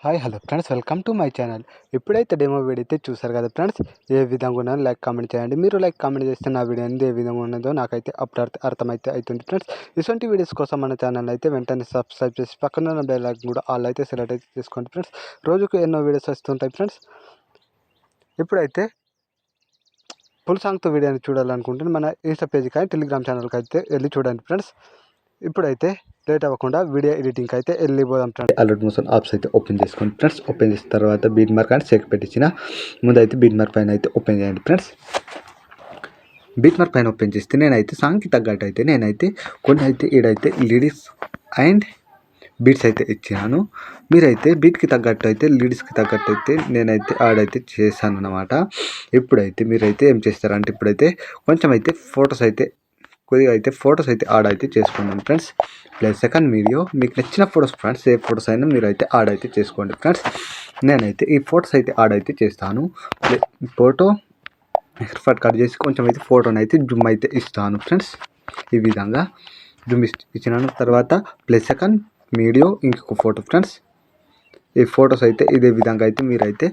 Hi hello friends, welcome to my channel. ఇప్పుడైతే demo video అయితే చూసారు కదా ఫ్రెండ్స్. ఏ విధంగా ఉన్నదో లైక్ కామెంట్ చేయండి. మీరు లైక్ కామెంట్ చేస్తే నా వీడియో అనేది ఏ విధంగా ఉన్నదో నాకైతే అప్పుడు అర్థమైతే అవుతుంది ఫ్రెండ్స్. ఇటువంటి వీడియోస్ కోసం మన ఛానల్ అయితే వెంటనే సబ్స్క్రైబ్ చేసి పక్కన ఉన్న బెల్ ఐకాన్ కూడా ఆల్ అయితే సెలెక్ట్ అయితే చేసుకోండి ఫ్రెండ్స్. రోజుకు ఎన్నో వీడియోస్ వస్తుంటాయి ఫ్రెండ్స్. ఇప్పుడైతే ఫుల్ సాంగ్తో వీడియోని చూడాలనుకుంటే మన ఇన్స్టా పేజ్కి కానీ టెలిగ్రామ్ ఛానల్కి అయితే వెళ్ళి చూడండి ఫ్రెండ్స్. ఇప్పుడైతే లేట్ అవ్వకుండా వీడియో ఎడిటింగ్కి అయితే వెళ్ళిపోదాం ఫ్రెండ్స్. అలర్ట్ మోషన్ ఆప్స్ అయితే ఓపెన్ చేసుకోండి ఫ్రెండ్స్. ఓపెన్ చేసిన తర్వాత బీట్ మార్క్ అండ్ సెక్ పెట్టించిన ముందైతే బీట్ మార్క్ పైన అయితే ఓపెన్ చేయండి ఫ్రెండ్స్. బీట్ మార్క్ పైన ఓపెన్ చేస్తే నేనైతే సాంగ్కి తగ్గట్టు అయితే నేనైతే కొన్ని అయితే ఈడైతే లిరిక్స్ అండ్ బీట్స్ అయితే ఇచ్చినాను. మీరైతే బీట్కి తగ్గట్టు అయితే లిరిక్స్కి తగ్గట్టు అయితే నేనైతే ఆడైతే చేశాను అన్నమాట. ఇప్పుడైతే మీరైతే ఏం చేస్తారంటే ఇప్పుడైతే కొంచెం అయితే ఫొటోస్ అయితే కొద్దిగా అయితే ఫొటోస్ అయితే యాడ్ అయితే చేసుకున్నాం ఫ్రెండ్స్. ప్లస్ సెకండ్ వీడియో మీకు నచ్చిన ఫొటోస్ ఫ్రెండ్స్, ఏ ఫొటోస్ అయినా మీరు అయితే యాడ్ అయితే చేసుకోండి ఫ్రెండ్స్. నేనైతే ఈ ఫొటోస్ అయితే యాడ్ అయితే చేస్తాను. ఫోటో ఎక్స్ట్రాట్ కట్ చేసి కొంచెం అయితే ఫోటోని అయితే జూమ్ అయితే ఇస్తాను ఫ్రెండ్స్. ఈ విధంగా జూమ్ ఇచ్చిన తర్వాత ప్లస్ సెకండ్ వీడియో ఇంకొక ఫోటో ఫ్రెండ్స్. ఈ ఫొటోస్ అయితే ఇదే విధంగా అయితే మీరైతే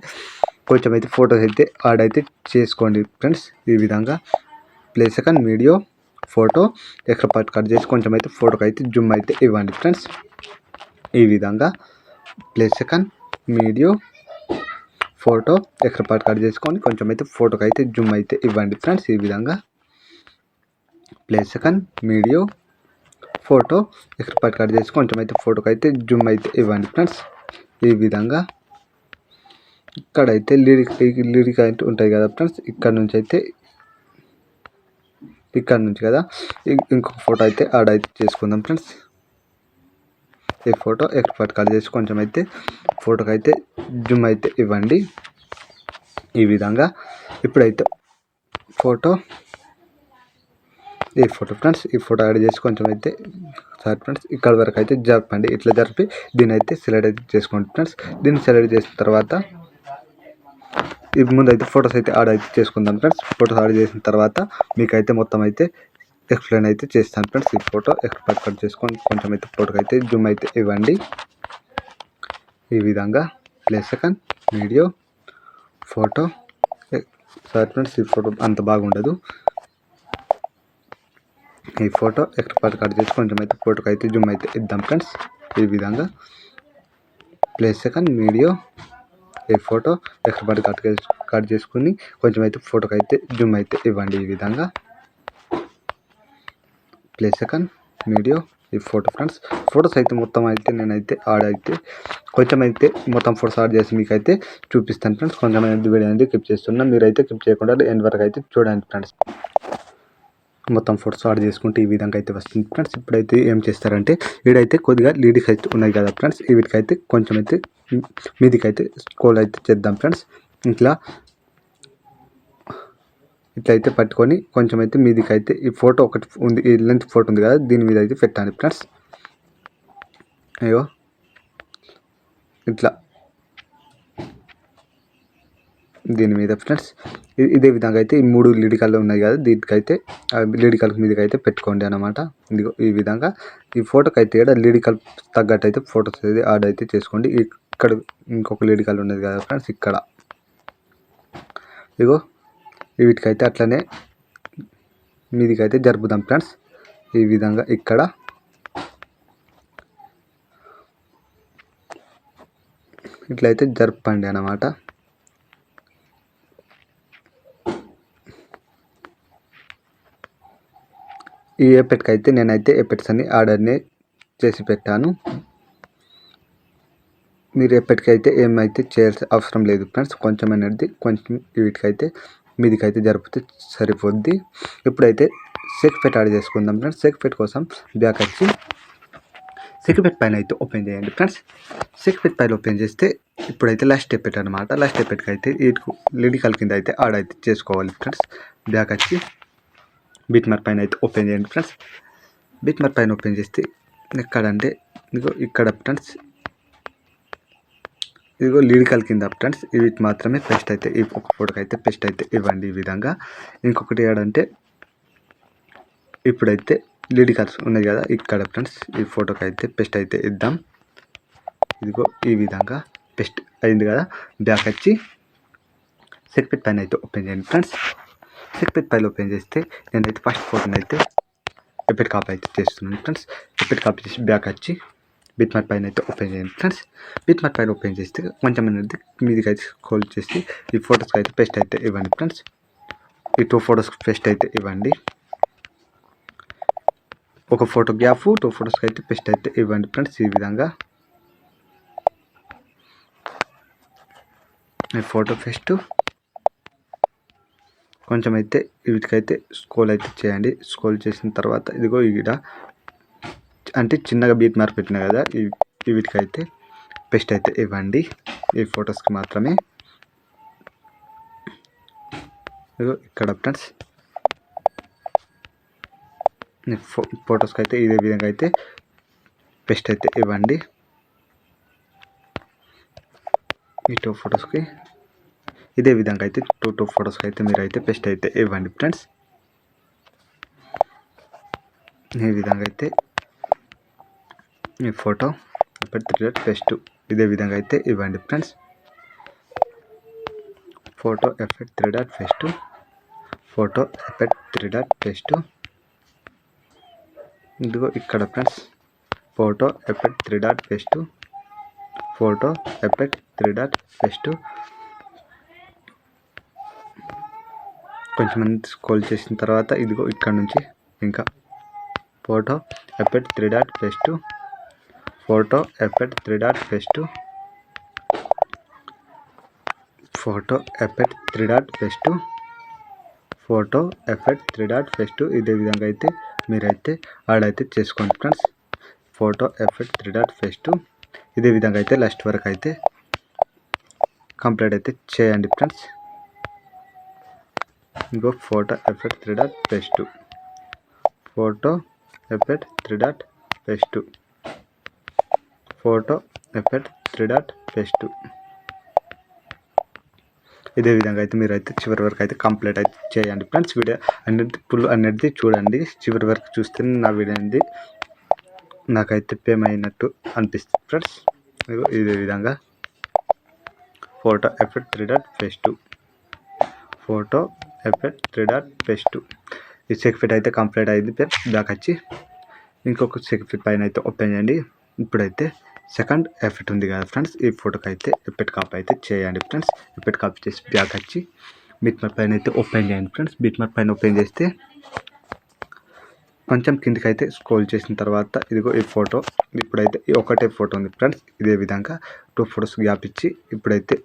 కొంచెం అయితే ఫొటోస్ అయితే యాడ్ అయితే చేసుకోండి ఫ్రెండ్స్. ఈ విధంగా plus second video photo extra part cut చేసి కొంచెం అయితే ఫోటోకి అయితే జూమ్ అయితే ఇవ్వండి ఫ్రెండ్స్. ఈ విధంగా plus second video photo extra part cut చేసుకొని కొంచెం అయితే ఫోటోకి అయితే జూమ్ అయితే ఇవ్వండి ఫ్రెండ్స్. ఈ విధంగా plus second video photo extra part cut చేసి కొంచెం అయితే ఫోటోకి అయితే జూమ్ అయితే ఇవ్వండి ఫ్రెండ్స్. ఈ విధంగా ఇక్కడైతే లిరిక్ అయితే ఉంటాయి కదా ఫ్రెండ్స్. ఇక్కడ నుంచి కదా ఇంకొక ఫోటో అయితే యాడ్ అయితే చేసుకుందాం ఫ్రెండ్స్. ఈ ఫోటో ఎక్స్ట్రా కట్ చేసి కొంచెం అయితే ఫోటోకి అయితే జూమ్ అయితే ఇవ్వండి. ఈ విధంగా ఇప్పుడైతే ఈ ఫోటో ఫ్రెండ్స్, ఈ ఫోటో యాడ్ చేసి కొంచెం అయితే సారీ ఫ్రెండ్స్ ఇక్కడ వరకు అయితే జరపండి. ఇట్లా జరిపి దీన్ని అయితే సెలెక్ట్ అయితే చేసుకోండి ఫ్రెండ్స్. దీన్ని సెలెక్ట్ చేసిన తర్వాత ముందు అయితే ఫొటోస్ అయితే యాడ్ అయితే చేసుకుందాం ఫ్రెండ్స్. ఫొటోస్ యాడ్ చేసిన తర్వాత మీకైతే మొత్తం అయితే ఎక్స్ప్లెయిన్ అయితే చేస్తాను ఫ్రెండ్స్. ఈ ఫోటో ఎక్స్ట్రా కట్ చేసుకొని కొంచెం అయితే ఫోటోకి అయితే జూమ్ అయితే ఇవ్వండి. ఈ విధంగా plus second video photo sorry friends, ఈ ఫోటో అంత బాగుండదు. ఈ ఫోటో ఎక్స్ట్రా కట్ చేసి కొంచెం అయితే ఫోటోకి అయితే జూమ్ అయితే ఇద్దాం ఫ్రెండ్స్. ఈ విధంగా ప్లస్ సెకండ్ వీడియో ఈ ఫోటో ఎక్స్ట్రా కట్ చేసుకుని కొంచెం అయితే ఫోటోకి అయితే జూమ్ అయితే ఇవ్వండి. ఈ విధంగా ప్లస్ సెకండ్ వీడియో ఈ ఫోటో ఫ్రెండ్స్. ఫొటోస్ అయితే మొత్తం అయితే నేనైతే యాడ్ అయితే కొంచెం అయితే మొత్తం ఫొటోస్ యాడ్ చేసి మీకు అయితే చూపిస్తాను ఫ్రెండ్స్. కొంచెం వీడియో అనేది క్లిప్ చేస్తున్నా, మీరైతే క్లిప్ చేయకుండా ఎండ్ వరకు అయితే చూడండి ఫ్రెండ్స్. మొత్తం ఫొటోస్ యాడ్ చేసుకుంటే ఈ విధంగా అయితే వస్తుంది ఫ్రెండ్స్. ఇప్పుడైతే ఏం చేస్తారంటే వీడైతే కొద్దిగా లిరిక్స్ అయితే ఉన్నాయి కదా ఫ్రెండ్స్, వీటికైతే కొంచెం అయితే మీదికైతే స్క్రోల్ అయితే చేద్దాం ఫ్రెండ్స్. ఇట్లయితే పట్టుకొని కొంచెం అయితే మీదికైతే ఈ ఫోటో ఒకటి ఉంది, ఈ లెంత్ ఫోటో ఉంది కదా దీని మీద అయితే పెట్టండి ఫ్రెండ్స్. అయ్యో ఇట్లా దీని మీద ఫ్రెండ్స్ ఇదే విధంగా అయితే ఈ 3 లిరికల్లో ఉన్నాయి కదా దీనికైతే లిరికల్ మీదకి అయితే పెట్టుకోండి అన్నమాట. ఇదిగో ఈ విధంగా ఈ ఫోటోకి అయితే లిరికల్ తగ్గట్టు అయితే ఫొటోస్ అయితే యాడ్ అయితే చేసుకోండి. ఇక్కడ ఇంకొక లిరికల్ ఉన్నది కదా ఫ్రెండ్స్, ఇక్కడ ఇదిగో వీటికైతే అట్లనే మీదికైతే జరుపుదాం ఫ్రెండ్స్. ఈ విధంగా ఇక్కడ ఇట్లయితే జరపండి అన్నమాట. ఈ ఎఫెక్ట్కి అయితే నేనైతే ఎఫెక్ట్స్ అన్ని ఆర్డర్ని చేసి పెట్టాను. మీరు ఎప్పటికైతే ఏమైతే చేయాల్సిన అవసరం లేదు ఫ్రెండ్స్. కొంచెం అనేది కొంచెం వీటికైతే మీదికైతే జరిపితే సరిపోద్ది. ఇప్పుడైతే సెక్పెట్ యాడ్ చేసుకుందాం ఫ్రెండ్స్. సెక్పెట్ కోసం బ్యాక్ వచ్చి సెక్పెట్ పైన అయితే ఓపెన్ చేయండి ఫ్రెండ్స్. సెక్పెట్ పైన ఓపెన్ చేస్తే ఇప్పుడైతే లాస్ట్ ఎఫెక్ట్ అనమాట. లాస్ట్ ఎఫెక్ట్కి అయితే వీటికి లిరికల్ కింద అయితే యాడ్ అయితే చేసుకోవాలి ఫ్రెండ్స్. బ్యాక్ వచ్చి బీట్ మార్క్ పైన అయితే ఓపెన్ చేయండి ఫ్రెండ్స్. బీట్ మార్క్ పైన ఓపెన్ చేస్తే ఎక్కడంటే ఇదిగో ఇక్కడ ఫ్రెండ్స్, ఇదిగో లిరికల్ కింద ఫ్రెండ్స్ వీటి మాత్రమే పెస్ట్ అయితే ఈ ఒక ఫోటోకి అయితే పెస్ట్ అయితే ఇవ్వండి. ఈ విధంగా ఇంకొకటి ఏడంటే ఇప్పుడైతే లిరికల్స్ ఉన్నాయి కదా ఇక్కడ ఫ్రెండ్స్ ఈ ఫోటోకి అయితే పెస్ట్ అయితే ఇద్దాం. ఇదిగో ఈ విధంగా పేస్ట్ అయింది కదా, బ్యాక్ వచ్చి సెక్పెట్ పైన అయితే ఓపెన్ చేయండి ఫ్రెండ్స్. సెక్పెట్ పైన ఓపెన్ చేస్తే నేనైతే ఫస్ట్ ఫోటోని అయితే ఎఫెక్ట్ కాపీ అయితే చేస్తున్నాను ఫ్రెండ్స్. ఎఫెక్ట్ కాపీ చేసి బ్యాక్ వచ్చి బిట్మార్క్ పైన అయితే ఓపెన్ చేయండి ఫ్రెండ్స్. బిట్మార్క్ పైన ఓపెన్ చేస్తే కొంచెం అనేది మీదికి అయితే స్క్రోల్ చేసి ఈ ఫొటోస్కి అయితే పేస్ట్ అయితే ఇవ్వండి ఫ్రెండ్స్. ఈ 2 ఫొటోస్కి పేస్ట్ అయితే ఇవ్వండి. ఒక ఫోటో గ్యాప్ 2 ఫొటోస్కి అయితే పేస్ట్ అయితే ఇవ్వండి ఫ్రెండ్స్. ఈ విధంగా ఈ ఫోటో పేస్ట్ కొంచెం అయితే వీటికైతే స్క్రోల్ అయితే చేయండి. స్క్రోల్ చేసిన తర్వాత ఇదిగో ఇక్కడ అంటే చిన్నగా బీట్ మార్క్ పెట్టినా కదా, ఈ వీటికైతే పేస్ట్ అయితే ఇవ్వండి. ఈ ఫొటోస్కి మాత్రమే ఇదిగో ఇక్కడ ఫ్రెండ్స్ ఫొటోస్కి అయితే ఇదే విధంగా అయితే పేస్ట్ అయితే ఇవ్వండి. ఈ 2 ఫొటోస్కి ఇదే విధంగా అయితే 2 ఫొటోస్కి అయితే మీరు అయితే పేస్ట్ అయితే ఇవ్వండి ఫ్రెండ్స్. ఈ విధంగా అయితే ఈ ఫోటో ఎఫెక్ట్ 3 డాట్ పేస్ట్ ఇదే విధంగా అయితే ఇవ్వండి friends. Photo effect 3 dot paste, photo effect 3 dot paste ఇదిగో ఇక్కడ friends photo effect 3 dot paste, photo effect 3 dot paste. కొంచెం స్క్రోల్ చేసిన తర్వాత ఇదిగో ఇక్కడ నుంచి ఇంకా photo effect 3 dot paste, photo effect 3 dot paste, photo effect 3 dot paste, photo effect 3 dot paste. ఇదే విధంగా అయితే మీరైతే యాడ్ అయితే చేసుకోండి friends. Photo effect 3 dot paste ఇదే విధంగా అయితే లాస్ట్ వరకు అయితే కంప్లీట్ అయితే చేయండి ఫ్రెండ్స్. ఇంకో photo effect 3 dot paste, photo effect 3 dot paste, photo effect 3 dot paste. ఇదే విధంగా అయితే మీరు అయితే చివరి వరకు అయితే కంప్లీట్ అయితే చేయండి ఫ్రెండ్స్. వీడియో అనేది చూడండి. చివరి వరకు చూస్తే నా వీడియో అనేది నాకైతే పేమ్ అయినట్టు అనిపిస్తుంది ఫ్రెండ్స్. ఇదే విధంగా photo effect 3 dot paste, photo effect 3 dot paste. ఈ సెక్ఫిట్ అయితే కంప్లీట్ అయింది ఫ్రెండ్స్. బ్యాక్ వచ్చి ఇంకొక సెక్ఫిట్ పైన అయితే ఓపెన్ చేయండి. ఇప్పుడైతే సెకండ్ ఎఫెక్ట్ ఉంది కదా ఫ్రెండ్స్, ఈ ఫోటోకి అయితే ఎఫెక్ట్ కాపీ అయితే చేయండి ఫ్రెండ్స్. ఎఫెక్ట్ కాపీ చేసి బ్యాక్ వచ్చి బిట్మార్క్ పైన అయితే ఓపెన్ చేయండి ఫ్రెండ్స్. బిట్మార్క్ పైన ఓపెన్ చేస్తే కొంచెం కిందికి అయితే స్క్రోల్ చేసిన తర్వాత ఇదిగో ఈ ఫోటో ఇప్పుడైతే ఒకటే ఫోటో ఉంది ఫ్రెండ్స్. ఇదే విధంగా 2 ఫొటోస్ గ్యాప్ ఇచ్చి ఇప్పుడైతే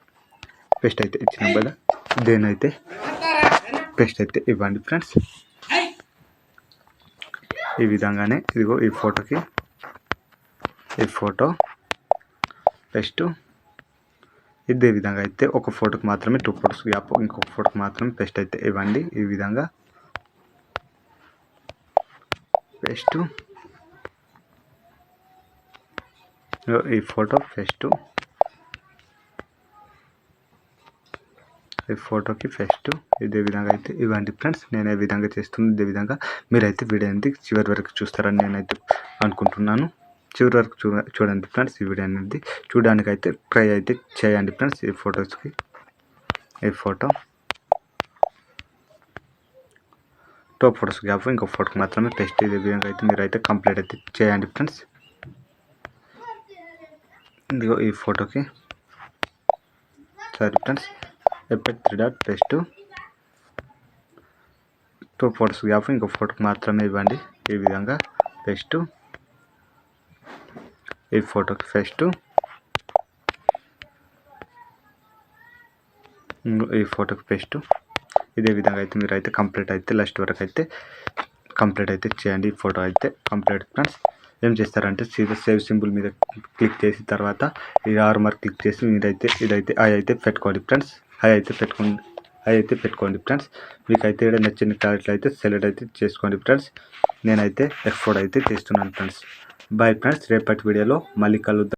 పేస్ట్ అయితే ఇచ్చినాం కదా, దేనైతే పేస్ట్ అయితే ఇవ్వండి ఫ్రెండ్స్. ఈ విధంగానే ఇదిగో ఈ ఫోటోకి ఈ ఫోటో పేస్ట్ ఇదే విధంగా అయితే ఒక ఫోటోకి మాత్రమే 2 ఫొటోస్ గ్యాప్, ఇంకొక ఫోటోకి మాత్రమే పేస్ట్ అయితే ఇవ్వండి. ఈ విధంగా పేస్ట్ ఈ ఫోటో పేస్ట్, ఈ ఫోటోకి పేస్ట్ ఇదే విధంగా అయితే ఇవ్వండి ఫ్రెండ్స్. నేను ఏ విధంగా చేస్తుంది ఇదే విధంగా మీరైతే వీడియో అనేది చివరి వరకు చూస్తారని నేనైతే అనుకుంటున్నాను. చివరి వరకు చూడండి ఫ్రెండ్స్. ఈ వీడియో అనేది చూడడానికి అయితే ట్రై అయితే చేయండి ఫ్రెండ్స్. ఈ ఫొటోస్కి ఈ ఫోటో 2 ఫొటోస్ గ్యాప్, ఇంకో ఫోటోకి మాత్రమే పేస్ట్. ఇదే విధంగా అయితే మీరైతే కంప్లీట్ అయితే చేయండి ఫ్రెండ్స్. ఇదిగో ఈ ఫోటోకి సరే friends effect 3 dot paste, 2 photos gap, ఇంకో ఫోటోకి మాత్రమే ఇవ్వండి. ఈ విధంగా పేస్ట్ ఈ ఫోటోకి పేస్ట్, ఈ ఫోటోకి పేస్ట్. ఇదే విధంగా అయితే మీరు అయితే కంప్లీట్ అయితే లాస్ట్ వరకు అయితే కంప్లీట్ అయితే చేయండి. ఈ ఫోటో అయితే కంప్లీట్ ఫ్రెండ్స్. ఏం చేస్తారంటే సీదా సేవ్ సింబల్ మీద క్లిక్ చేసిన తర్వాత ఈ ఆర్ మార్క్ క్లిక్ చేసి మీరైతే ఇదైతే ఐ అయితే పెట్టుకోండి ఫ్రెండ్స్. ఐ అయితే పెట్టుకోండి ఫ్రెండ్స్. మీకైతే ఇక్కడ నచ్చిన క్యారెక్టర్ అయితే సెలెక్ట్ అయితే చేసుకోండి ఫ్రెండ్స్. నేనైతే F4 అయితే చేస్తున్నాను ఫ్రెండ్స్. Bye friends. రేపటి వీడియోలో మళ్ళీ కలుద్దాం.